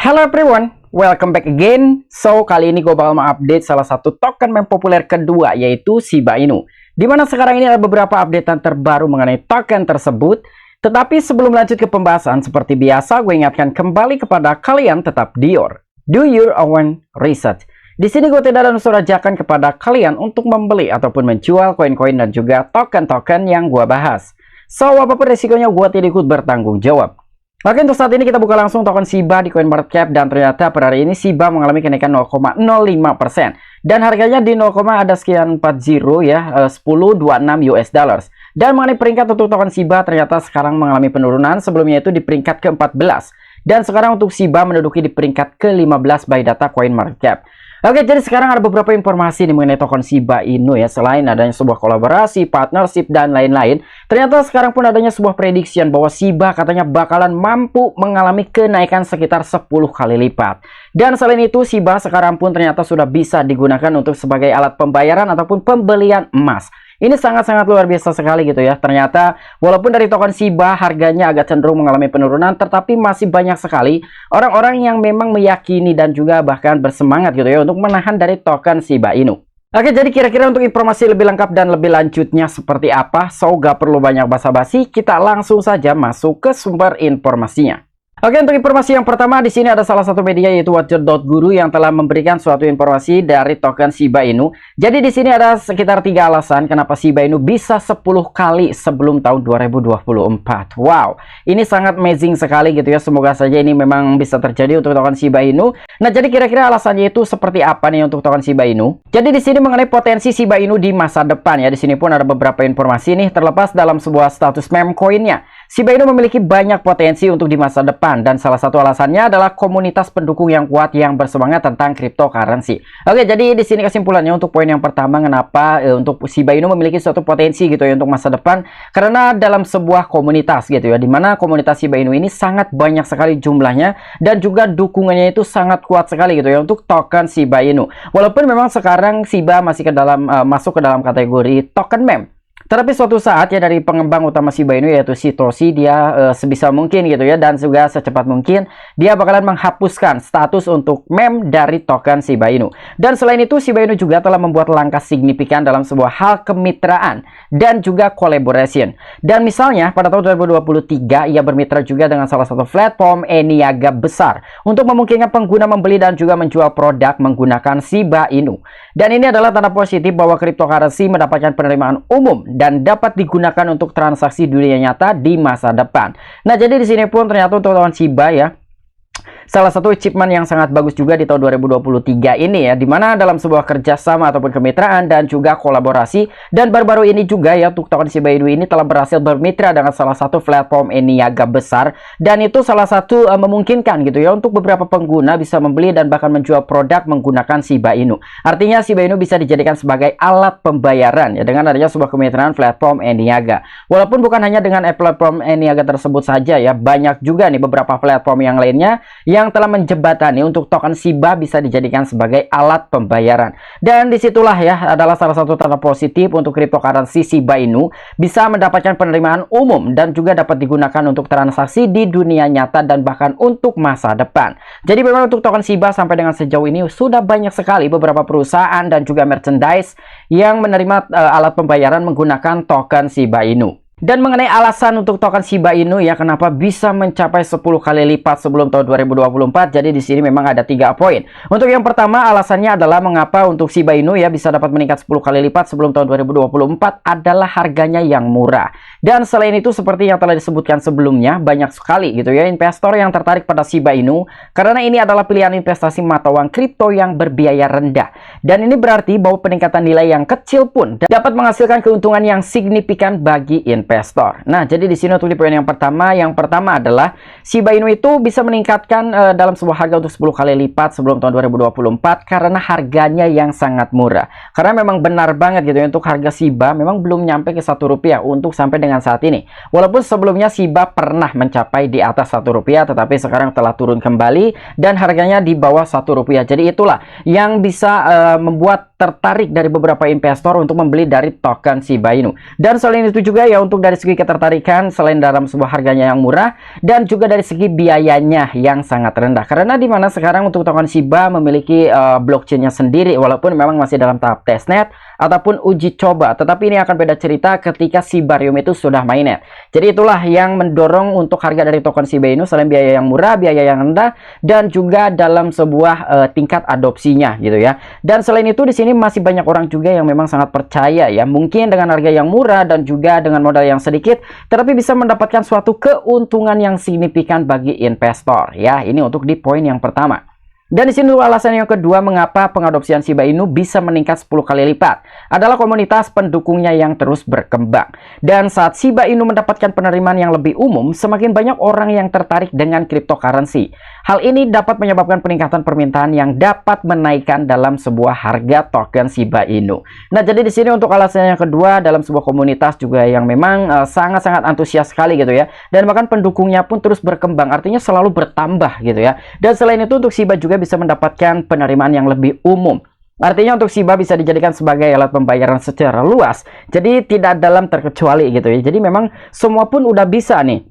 Hello everyone, welcome back again. So, kali ini gue bakal mengupdate salah satu token meme populer kedua, yaitu Shiba Inu. Dimana sekarang ini ada beberapa updatean terbaru mengenai token tersebut. Tetapi sebelum lanjut ke pembahasan, seperti biasa gue ingatkan kembali kepada kalian tetap do your own research. Di sini gue tidak ada unsur ajakan kepada kalian untuk membeli ataupun menjual koin-koin dan juga token-token yang gue bahas. So, apapun resikonya gue tidak ikut bertanggung jawab. Oke, untuk saat ini kita buka langsung token Shiba di CoinMarketCap, dan ternyata per hari ini Shiba mengalami kenaikan 0,05% dan harganya di 0, ada sekian 40 ya, 1026 US dollars. Dan mengenai peringkat untuk token Shiba ternyata sekarang mengalami penurunan, sebelumnya itu di peringkat ke-14 dan sekarang untuk Shiba menduduki di peringkat ke-15 by data CoinMarketCap. Oke, jadi sekarang ada beberapa informasi nih mengenai token Shiba Inu ya. Selain adanya sebuah kolaborasi, partnership, dan lain-lain, ternyata sekarang pun adanya sebuah prediction bahwa Shiba katanya bakalan mampu mengalami kenaikan sekitar 10 kali lipat. Dan selain itu, Shiba sekarang pun ternyata sudah bisa digunakan untuk sebagai alat pembayaran ataupun pembelian emas. Ini sangat-sangat luar biasa sekali gitu ya. Ternyata walaupun dari token Shiba harganya agak cenderung mengalami penurunan, tetapi masih banyak sekali orang-orang yang memang meyakini dan juga bahkan bersemangat gitu ya untuk menahan dari token Shiba Inu. Oke, jadi kira-kira untuk informasi lebih lengkap dan lebih lanjutnya seperti apa, so gak perlu banyak basa-basi, kita langsung saja masuk ke sumber informasinya. Oke, untuk informasi yang pertama di sini ada salah satu media yaitu Watcher.guru yang telah memberikan suatu informasi dari token Shiba Inu. Jadi di sini ada sekitar 3 alasan kenapa Shiba Inu bisa 10 kali sebelum tahun 2024. Wow, ini sangat amazing sekali gitu ya. Semoga saja ini memang bisa terjadi untuk token Shiba Inu. Nah, jadi kira-kira alasannya itu seperti apa nih untuk token Shiba Inu? Jadi di sini mengenai potensi Shiba Inu di masa depan ya. Di sini pun ada beberapa informasi nih terlepas dalam sebuah status meme koinnya. Shiba Inu memiliki banyak potensi untuk di masa depan, dan salah satu alasannya adalah komunitas pendukung yang kuat yang bersemangat tentang cryptocurrency. Oke, jadi di sini kesimpulannya untuk poin yang pertama, kenapa untuk Shiba Inu memiliki suatu potensi gitu ya untuk masa depan, karena dalam sebuah komunitas gitu ya, dimana komunitas Shiba Inu ini sangat banyak sekali jumlahnya dan juga dukungannya itu sangat kuat sekali gitu ya untuk token Shiba Inu. Walaupun memang sekarang Shiba masih masuk ke dalam kategori token meme. Tetapi suatu saat ya dari pengembang utama Shiba Inu yaitu Satoshi, dia sebisa mungkin gitu ya dan juga secepat mungkin dia bakalan menghapuskan status untuk meme dari token Shiba Inu. Dan selain itu Shiba Inu juga telah membuat langkah signifikan dalam sebuah hal kemitraan dan juga collaboration. Dan misalnya pada tahun 2023 ia bermitra juga dengan salah satu platform e-niaga besar untuk memungkinkan pengguna membeli dan juga menjual produk menggunakan Shiba Inu. Dan ini adalah tanda positif bahwa cryptocurrency mendapatkan penerimaan umum dan dapat digunakan untuk transaksi dunia nyata di masa depan. Nah, jadi di sini pun ternyata untuk token Shiba ya, salah satu achievement yang sangat bagus juga di tahun 2023 ini ya, dimana dalam sebuah kerjasama ataupun kemitraan dan juga kolaborasi, dan baru-baru ini juga ya untuk token Shiba Inu ini telah berhasil bermitra dengan salah satu platform e-niaga besar, dan itu salah satu memungkinkan gitu ya untuk beberapa pengguna bisa membeli dan bahkan menjual produk menggunakan Shiba Inu. Artinya Shiba Inu bisa dijadikan sebagai alat pembayaran ya dengan adanya sebuah kemitraan platform e-niaga. Walaupun bukan hanya dengan platform e-niaga tersebut saja ya, banyak juga nih beberapa platform yang lainnya yang telah menjembatani untuk token Shiba bisa dijadikan sebagai alat pembayaran. Dan disitulah ya adalah salah satu tanda positif untuk cryptocurrency Shiba Inu bisa mendapatkan penerimaan umum dan juga dapat digunakan untuk transaksi di dunia nyata dan bahkan untuk masa depan. Jadi memang untuk token Shiba sampai dengan sejauh ini sudah banyak sekali beberapa perusahaan dan juga merchandise yang menerima alat pembayaran menggunakan token Shiba Inu. Dan mengenai alasan untuk token Shiba Inu ya kenapa bisa mencapai 10 kali lipat sebelum tahun 2024, jadi di sini memang ada 3 poin. Untuk yang pertama alasannya adalah mengapa untuk Shiba Inu ya bisa dapat meningkat 10 kali lipat sebelum tahun 2024 adalah harganya yang murah. Dan selain itu seperti yang telah disebutkan sebelumnya, banyak sekali gitu ya investor yang tertarik pada Shiba Inu karena ini adalah pilihan investasi mata uang kripto yang berbiaya rendah. Dan ini berarti bahwa peningkatan nilai yang kecil pun dapat menghasilkan keuntungan yang signifikan bagi investor. Nah, jadi di sini untuk di poin yang pertama adalah Shiba Inu itu bisa meningkatkan dalam sebuah harga untuk 10 kali lipat sebelum tahun 2024 karena harganya yang sangat murah. Karena memang benar banget gitu ya untuk harga Shiba memang belum nyampe ke Rp1 untuk sampai dengan saat ini. Walaupun sebelumnya Shiba pernah mencapai di atas Rp1, tetapi sekarang telah turun kembali dan harganya di bawah Rp1. Jadi itulah yang bisa membuat tertarik dari beberapa investor untuk membeli dari token Shiba Inu. Dan selain itu juga ya untuk untuk dari segi ketertarikan selain dalam sebuah harganya yang murah dan juga dari segi biayanya yang sangat rendah. Karena di mana sekarang untuk token Shiba memiliki blockchainnya sendiri walaupun memang masih dalam tahap testnet ataupun uji coba, tetapi ini akan beda cerita ketika Shibarium itu sudah mainnet. Jadi itulah yang mendorong untuk harga dari token Shiba Inu selain biaya yang murah, biaya yang rendah, dan juga dalam sebuah tingkat adopsinya gitu ya. Dan selain itu di sini masih banyak orang juga yang memang sangat percaya ya, mungkin dengan harga yang murah dan juga dengan modal yang sedikit, tetapi bisa mendapatkan suatu keuntungan yang signifikan bagi investor ya. Ini untuk di poin yang pertama. Dan di sini alasan yang kedua mengapa pengadopsian Shiba Inu bisa meningkat 10 kali lipat adalah komunitas pendukungnya yang terus berkembang. Dan saat Shiba Inu mendapatkan penerimaan yang lebih umum, semakin banyak orang yang tertarik dengan cryptocurrency. Hal ini dapat menyebabkan peningkatan permintaan yang dapat menaikkan dalam sebuah harga token Shiba Inu. Nah, jadi di sini untuk alasan yang kedua dalam sebuah komunitas juga yang memang sangat-sangat antusias sekali gitu ya. Dan bahkan pendukungnya pun terus berkembang, artinya selalu bertambah gitu ya. Dan selain itu untuk Shiba juga bisa mendapatkan penerimaan yang lebih umum. Artinya untuk Shiba bisa dijadikan sebagai alat pembayaran secara luas. Jadi tidak dalam terkecuali gitu ya. Jadi memang semua pun udah bisa nih.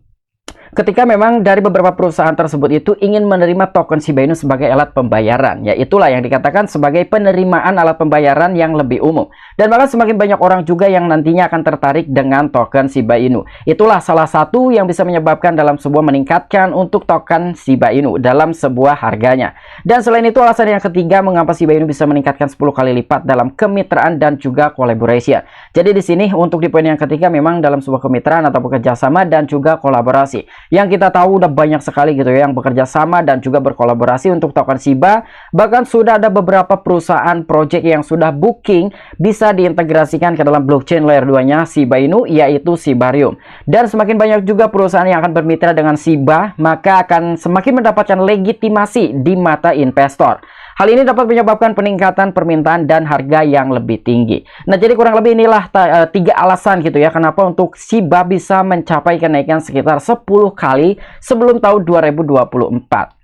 Ketika memang dari beberapa perusahaan tersebut itu ingin menerima token Shiba Inu sebagai alat pembayaran, ya itulah yang dikatakan sebagai penerimaan alat pembayaran yang lebih umum. Dan bahkan semakin banyak orang juga yang nantinya akan tertarik dengan token Shiba Inu. Itulah salah satu yang bisa menyebabkan dalam sebuah meningkatkan untuk token Shiba Inu dalam sebuah harganya. Dan selain itu alasan yang ketiga mengapa Shiba Inu bisa meningkatkan 10 kali lipat dalam kemitraan dan juga collaboration. Jadi di sini untuk di poin yang ketiga memang dalam sebuah kemitraan ataupun kerjasama dan juga kolaborasi. Yang kita tahu udah banyak sekali gitu ya yang bekerja sama dan juga berkolaborasi untuk token Shiba. Bahkan sudah ada beberapa perusahaan project yang sudah booking bisa diintegrasikan ke dalam blockchain layer 2-nya Shiba Inu, yaitu Shibarium. Dan semakin banyak juga perusahaan yang akan bermitra dengan Shiba, maka akan semakin mendapatkan legitimasi di mata investor. Hal ini dapat menyebabkan peningkatan permintaan dan harga yang lebih tinggi. Nah, jadi kurang lebih inilah tiga alasan gitu ya kenapa untuk Shiba bisa mencapai kenaikan sekitar 10 kali sebelum tahun 2024.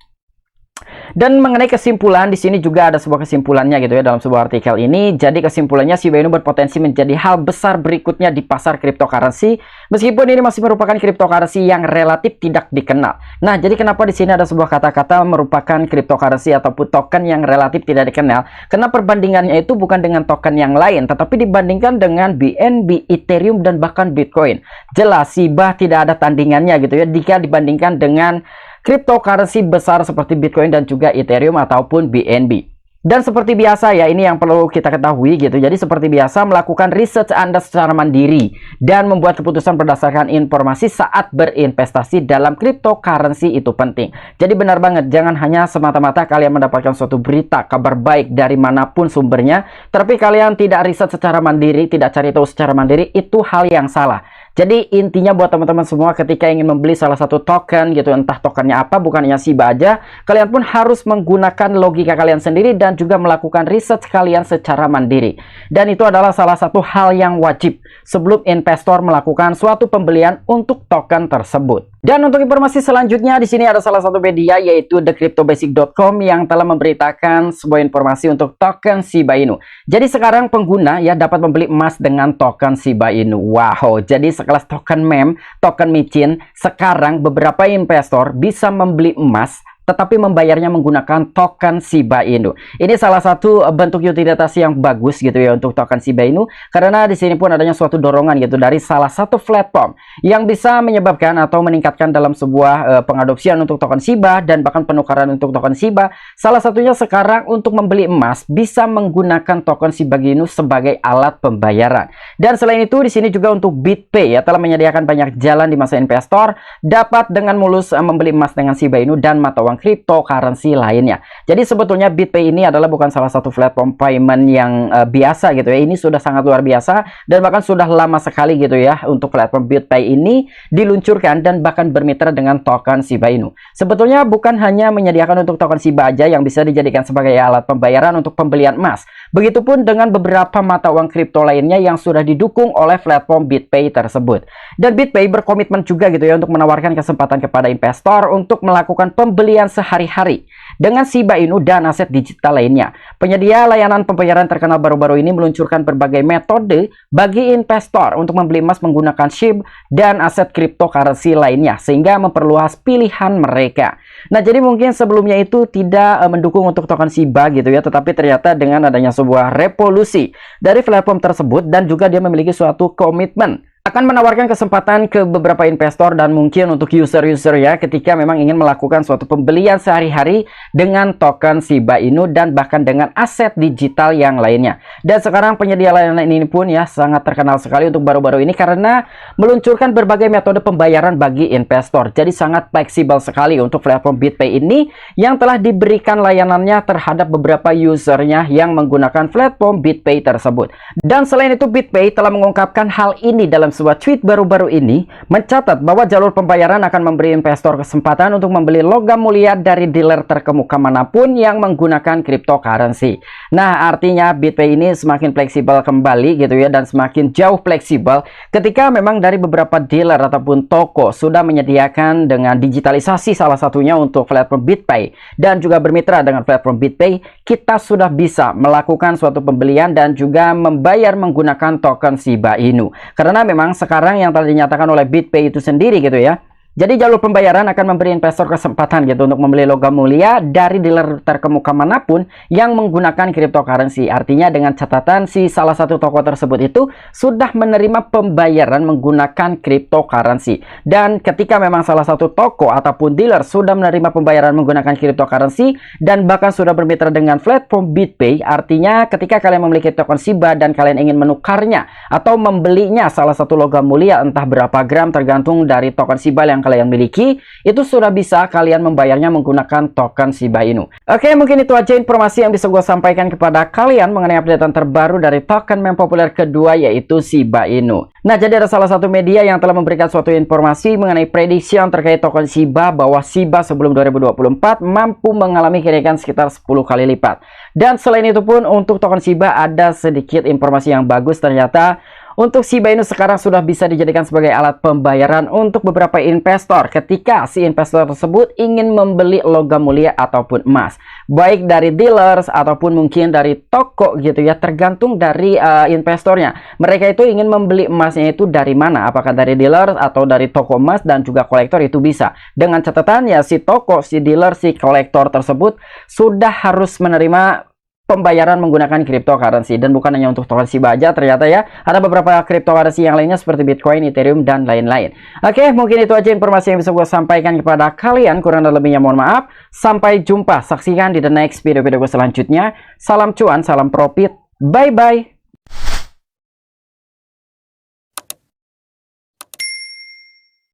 Dan mengenai kesimpulan, di sini juga ada sebuah kesimpulannya gitu ya dalam sebuah artikel ini. Jadi kesimpulannya Shiba Inu berpotensi menjadi hal besar berikutnya di pasar cryptocurrency, meskipun ini masih merupakan cryptocurrency yang relatif tidak dikenal. Nah, jadi kenapa di sini ada sebuah kata-kata merupakan cryptocurrency ataupun token yang relatif tidak dikenal? Karena perbandingannya itu bukan dengan token yang lain, tetapi dibandingkan dengan BNB, Ethereum, dan bahkan Bitcoin. Jelas Shiba tidak ada tandingannya gitu ya jika dibandingkan dengan cryptocurrency besar seperti Bitcoin dan juga Ethereum ataupun BNB. Dan seperti biasa ya, ini yang perlu kita ketahui gitu. Jadi seperti biasa melakukan research Anda secara mandiri dan membuat keputusan berdasarkan informasi saat berinvestasi dalam cryptocurrency itu penting. Jadi benar banget, jangan hanya semata-mata kalian mendapatkan suatu berita, kabar baik dari manapun sumbernya, tapi kalian tidak riset secara mandiri, tidak cari tahu secara mandiri, itu hal yang salah. Jadi intinya buat teman-teman semua ketika ingin membeli salah satu token gitu, entah tokennya apa, bukan hanya Shiba aja, kalian pun harus menggunakan logika kalian sendiri dan juga melakukan riset kalian secara mandiri. Dan itu adalah salah satu hal yang wajib sebelum investor melakukan suatu pembelian untuk token tersebut. Dan untuk informasi selanjutnya di sini ada salah satu media yaitu thecryptobasic.com yang telah memberitakan sebuah informasi untuk token Shiba Inu. Jadi sekarang pengguna ya dapat membeli emas dengan token Shiba Inu. Wow, jadi sekelas token meme, token micin, sekarang beberapa investor bisa membeli emas tetapi membayarnya menggunakan token Shiba Inu. Ini salah satu bentuk utilitas yang bagus gitu ya untuk token Shiba Inu, karena di sini pun adanya suatu dorongan gitu dari salah satu platform yang bisa menyebabkan atau meningkatkan dalam sebuah pengadopsian untuk token Shiba dan bahkan penukaran untuk token Shiba. Salah satunya sekarang untuk membeli emas bisa menggunakan token Shiba Inu sebagai alat pembayaran. Dan selain itu di sini juga untuk BitPay ya telah menyediakan banyak jalan di masa investor dapat dengan mulus membeli emas dengan Shiba Inu dan mata uang cryptocurrency lainnya. Jadi sebetulnya BitPay ini adalah bukan salah satu platform payment yang biasa gitu ya. Ini sudah sangat luar biasa dan bahkan sudah lama sekali gitu ya untuk platform BitPay ini diluncurkan dan bahkan bermitra dengan token Shiba Inu. Sebetulnya bukan hanya menyediakan untuk token Shiba aja yang bisa dijadikan sebagai alat pembayaran untuk pembelian emas. Begitupun dengan beberapa mata uang kripto lainnya yang sudah didukung oleh platform BitPay tersebut. Dan BitPay berkomitmen juga gitu ya untuk menawarkan kesempatan kepada investor untuk melakukan pembelian pembelian sehari-hari dengan Shiba Inu dan aset digital lainnya. Penyedia layanan pembayaran terkenal baru-baru ini meluncurkan berbagai metode bagi investor untuk membeli emas menggunakan SHIB dan aset cryptocurrency lainnya, sehingga memperluas pilihan mereka. Nah, jadi mungkin sebelumnya itu tidak mendukung untuk token Shiba gitu ya, tetapi ternyata dengan adanya sebuah revolusi dari platform tersebut dan juga dia memiliki suatu komitmen akan menawarkan kesempatan ke beberapa investor dan mungkin untuk user-user ya, ketika memang ingin melakukan suatu pembelian sehari-hari dengan token Shiba Inu dan bahkan dengan aset digital yang lainnya. Dan sekarang penyedia layanan ini pun ya sangat terkenal sekali untuk baru-baru ini karena meluncurkan berbagai metode pembayaran bagi investor. Jadi sangat fleksibel sekali untuk platform BitPay ini yang telah diberikan layanannya terhadap beberapa usernya yang menggunakan platform BitPay tersebut. Dan selain itu, BitPay telah mengungkapkan hal ini dalam sebuah tweet baru-baru ini, mencatat bahwa jalur pembayaran akan memberi investor kesempatan untuk membeli logam mulia dari dealer terkemuka manapun yang menggunakan cryptocurrency. Nah, artinya BitPay ini semakin fleksibel kembali gitu ya, dan semakin jauh fleksibel ketika memang dari beberapa dealer ataupun toko sudah menyediakan dengan digitalisasi salah satunya untuk platform BitPay dan juga bermitra dengan platform BitPay, kita sudah bisa melakukan suatu pembelian dan juga membayar menggunakan token Shiba Inu. Karena memang sekarang yang telah dinyatakan oleh BitPay itu sendiri gitu ya. Jadi jalur pembayaran akan memberi investor kesempatan gitu untuk membeli logam mulia dari dealer terkemuka manapun yang menggunakan cryptocurrency. Artinya dengan catatan si salah satu toko tersebut itu sudah menerima pembayaran menggunakan cryptocurrency. Dan ketika memang salah satu toko ataupun dealer sudah menerima pembayaran menggunakan cryptocurrency dan bahkan sudah bermitra dengan platform BitPay, artinya ketika kalian memiliki token Shiba dan kalian ingin menukarnya atau membelinya salah satu logam mulia entah berapa gram tergantung dari token Shiba yang kalian miliki, itu sudah bisa kalian membayarnya menggunakan token Shiba Inu. Oke, mungkin itu aja informasi yang bisa gue sampaikan kepada kalian mengenai updatean terbaru dari token meme populer kedua, yaitu Shiba Inu. Nah, jadi ada salah satu media yang telah memberikan suatu informasi mengenai prediksi terkait token Shiba, bahwa Shiba sebelum 2024 mampu mengalami kenaikan sekitar 10 kali lipat. Dan selain itu pun untuk token Shiba ada sedikit informasi yang bagus. Ternyata untuk Shiba Inu sekarang sudah bisa dijadikan sebagai alat pembayaran untuk beberapa investor ketika si investor tersebut ingin membeli logam mulia ataupun emas, baik dari dealers ataupun mungkin dari toko gitu ya, tergantung dari investornya. Mereka itu ingin membeli emasnya itu dari mana, apakah dari dealer atau dari toko emas, dan juga kolektor itu bisa. Dengan catatan ya, si toko, si dealer, si kolektor tersebut sudah harus menerima pembayaran menggunakan cryptocurrency. Dan bukan hanya untuk token Shiba aja, ternyata ya ada beberapa cryptocurrency yang lainnya seperti Bitcoin, Ethereum, dan lain-lain. Oke, mungkin itu aja informasi yang bisa gue sampaikan kepada kalian. Kurang dan lebihnya mohon maaf. Sampai jumpa, saksikan di the next video-video gue selanjutnya. Salam cuan, salam profit, bye-bye.